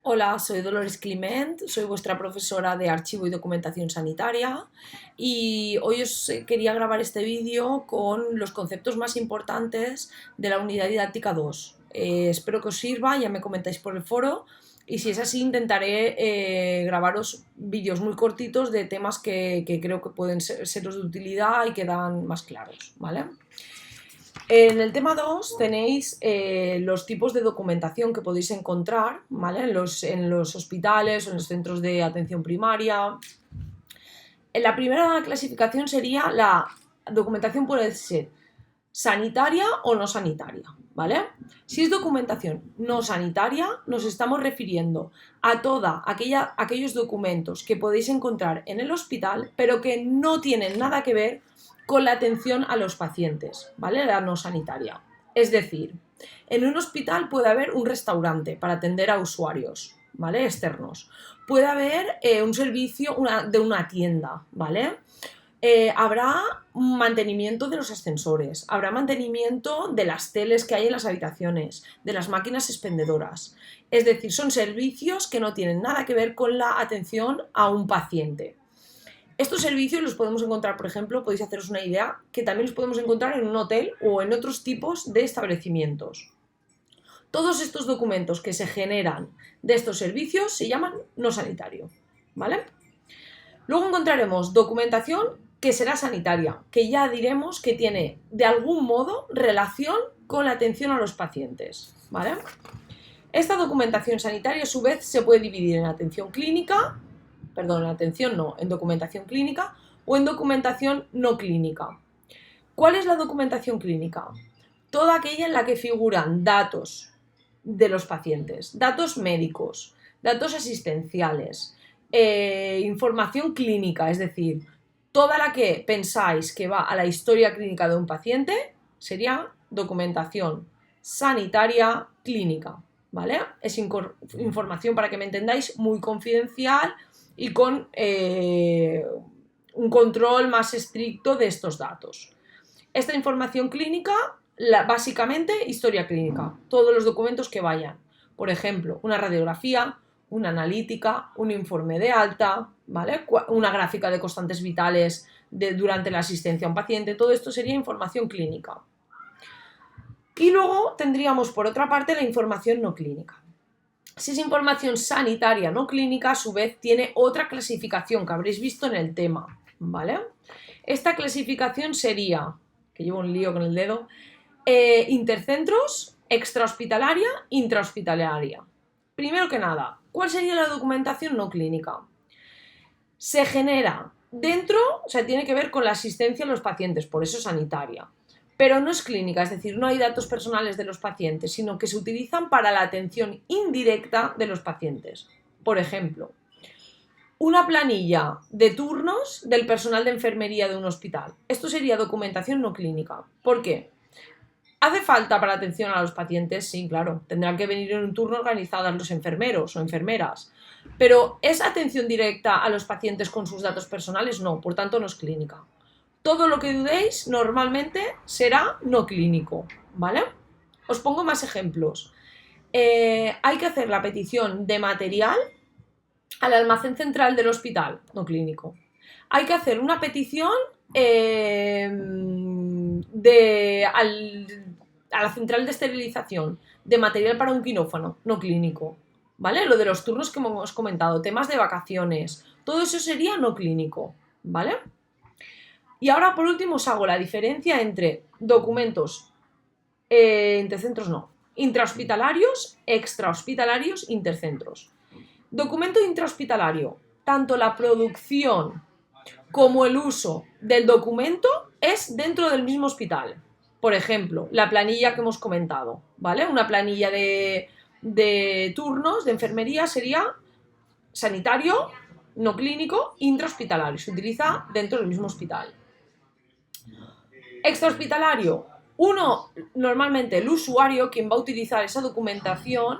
Hola, soy Dolores Climent, soy vuestra profesora de Archivo y Documentación Sanitaria y hoy os quería grabar este vídeo con los conceptos más importantes de la unidad didáctica 2. Espero que os sirva, ya me comentáis por el foro y si es así intentaré grabaros vídeos muy cortitos de temas que creo que pueden seros de utilidad y que dan más claros, ¿vale? En el tema 2 tenéis los tipos de documentación que podéis encontrar, ¿vale? En los hospitales o en los centros de atención primaria. La primera clasificación sería la documentación puede ser sanitaria o no sanitaria, ¿vale? Si es documentación no sanitaria, nos estamos refiriendo a aquellos documentos que podéis encontrar en el hospital, pero que no tienen nada que ver con la atención a los pacientes, ¿vale? La no sanitaria. Es decir, en un hospital puede haber un restaurante para atender a usuarios, ¿vale? Externos. Puede haber un servicio de una tienda, ¿vale? Habrá mantenimiento de los ascensores, habrá mantenimiento de las teles que hay en las habitaciones, de las máquinas expendedoras. Es decir, son servicios que no tienen nada que ver con la atención a un paciente. Estos servicios los podemos encontrar, por ejemplo, podéis haceros una idea, que también los podemos encontrar en un hotel o en otros tipos de establecimientos. Todos estos documentos que se generan de estos servicios se llaman no sanitario, ¿vale? Luego encontraremos documentación que será sanitaria, que ya diremos que tiene de algún modo relación con la atención a los pacientes, ¿vale? Esta documentación sanitaria a su vez se puede dividir en atención clínica, perdón, en atención no, en documentación clínica o en documentación no clínica. ¿Cuál es la documentación clínica? Toda aquella en la que figuran datos de los pacientes, datos médicos, datos asistenciales, información clínica, es decir, toda la que pensáis que va a la historia clínica de un paciente sería documentación sanitaria clínica, ¿vale? Es información, para que me entendáis, muy confidencial y con un control más estricto de estos datos. Esta información clínica, básicamente, historia clínica, todos los documentos que vayan. Por ejemplo, una radiografía, una analítica, un informe de alta, ¿vale? Una gráfica de constantes vitales durante la asistencia a un paciente, todo esto sería información clínica. Y luego tendríamos, por otra parte, la información no clínica. Si es información sanitaria no clínica, a su vez tiene otra clasificación que habréis visto en el tema, ¿vale? Esta clasificación sería, que llevo un lío con el dedo, intercentros, extrahospitalaria, intrahospitalaria. Primero que nada, ¿cuál sería la documentación no clínica? Se genera dentro, o sea, tiene que ver con la asistencia a los pacientes, por eso sanitaria. Pero no es clínica, es decir, no hay datos personales de los pacientes, sino que se utilizan para la atención indirecta de los pacientes. Por ejemplo, una planilla de turnos del personal de enfermería de un hospital. Esto sería documentación no clínica. ¿Por qué? ¿Hace falta para atención a los pacientes? Sí, claro. Tendrán que venir en un turno organizados los enfermeros o enfermeras. Pero ¿es atención directa a los pacientes con sus datos personales? No, por tanto no es clínica. Todo lo que dudéis normalmente será no clínico, ¿vale? Os pongo más ejemplos. Hay que hacer la petición de material al almacén central del hospital, no clínico. Hay que hacer una petición a la central de esterilización de material para un quirófano, no clínico, ¿vale? Lo de los turnos que hemos comentado, temas de vacaciones, todo eso sería no clínico, ¿vale? Y ahora por último os hago la diferencia entre documentos intercentros no, intrahospitalarios, extrahospitalarios, intercentros. Documento intrahospitalario, tanto la producción como el uso del documento es dentro del mismo hospital. Por ejemplo, la planilla que hemos comentado, ¿vale? Una planilla de turnos de enfermería sería sanitario, no clínico, intrahospitalario. Se utiliza dentro del mismo hospital. Extrahospitalario. Normalmente el usuario, quien va a utilizar esa documentación,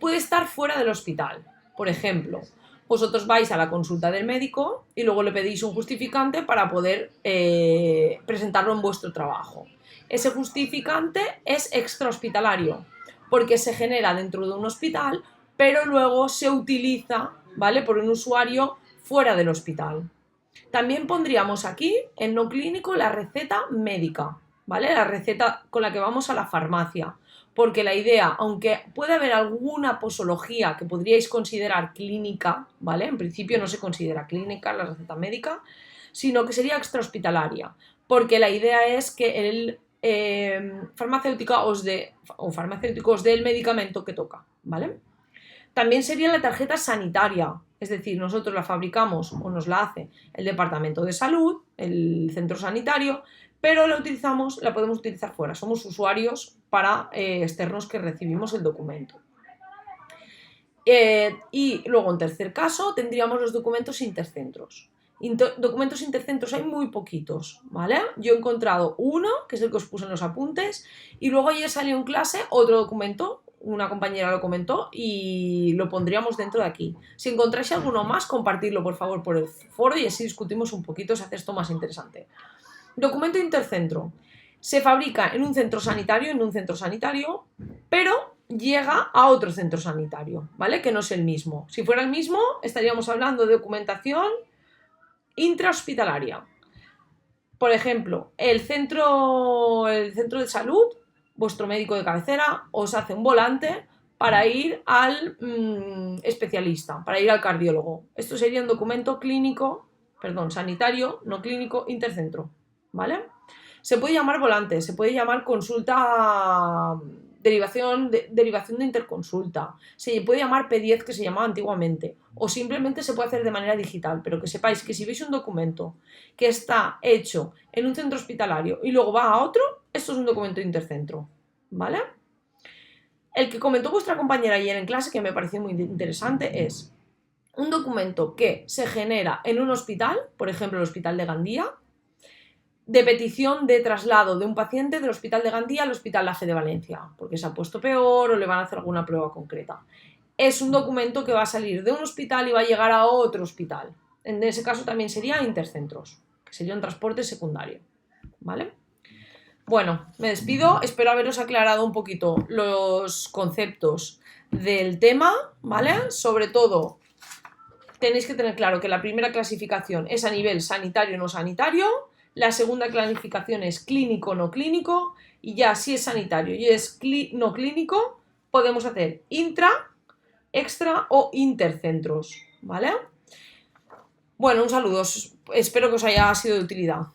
puede estar fuera del hospital. Por ejemplo, vosotros vais a la consulta del médico y luego le pedís un justificante para poder presentarlo en vuestro trabajo. Ese justificante es extrahospitalario, porque se genera dentro de un hospital pero luego se utiliza, ¿vale?, por un usuario fuera del hospital. También pondríamos aquí, en no clínico, la receta médica, ¿vale? La receta con la que vamos a la farmacia. Porque la idea, aunque puede haber alguna posología que podríais considerar clínica, ¿vale? En principio no se considera clínica la receta médica, sino que sería extrahospitalaria. Porque la idea es que el farmacéutico os dé el medicamento que toca, ¿vale? También sería la tarjeta sanitaria, es decir, nosotros la fabricamos o nos la hace el departamento de salud, el centro sanitario, pero la podemos utilizar fuera, somos usuarios para externos que recibimos el documento. Y luego, en tercer caso, tendríamos los documentos intercentros. Documentos intercentros hay muy poquitos, ¿vale? Yo he encontrado uno, que es el que os puse en los apuntes, y luego ayer salió en clase otro documento, una compañera lo comentó y lo pondríamos dentro de aquí. Si encontráis alguno más, compartidlo por favor por el foro y así discutimos un poquito, se hace esto más interesante. Documento intercentro. Se fabrica en un centro sanitario, pero llega a otro centro sanitario, ¿vale? Que no es el mismo. Si fuera el mismo, estaríamos hablando de documentación intrahospitalaria. Por ejemplo, el centro de salud, vuestro médico de cabecera, os hace un volante para ir al especialista, para ir al cardiólogo. Esto sería un documento sanitario, no clínico, intercentro, ¿vale? Se puede llamar volante, se puede llamar consulta, derivación de interconsulta, se puede llamar P10, que se llamaba antiguamente, o simplemente se puede hacer de manera digital, pero que sepáis que si veis un documento que está hecho en un centro hospitalario y luego va a otro, esto es un documento intercentro, ¿vale? El que comentó vuestra compañera ayer en clase, que me pareció muy interesante, es un documento que se genera en un hospital, por ejemplo el Hospital de Gandía, de petición de traslado de un paciente del Hospital de Gandía al Hospital La Fe de Valencia, porque se ha puesto peor o le van a hacer alguna prueba concreta. Es un documento que va a salir de un hospital y va a llegar a otro hospital. En ese caso también sería intercentros, que sería un transporte secundario, ¿vale? Bueno, me despido, espero haberos aclarado un poquito los conceptos del tema, ¿vale? Sobre todo, tenéis que tener claro que la primera clasificación es a nivel sanitario-no sanitario, la segunda clasificación es clínico-no clínico, y ya si es sanitario y es no clínico, podemos hacer intra, extra o intercentros, ¿vale? Bueno, un saludo, espero que os haya sido de utilidad.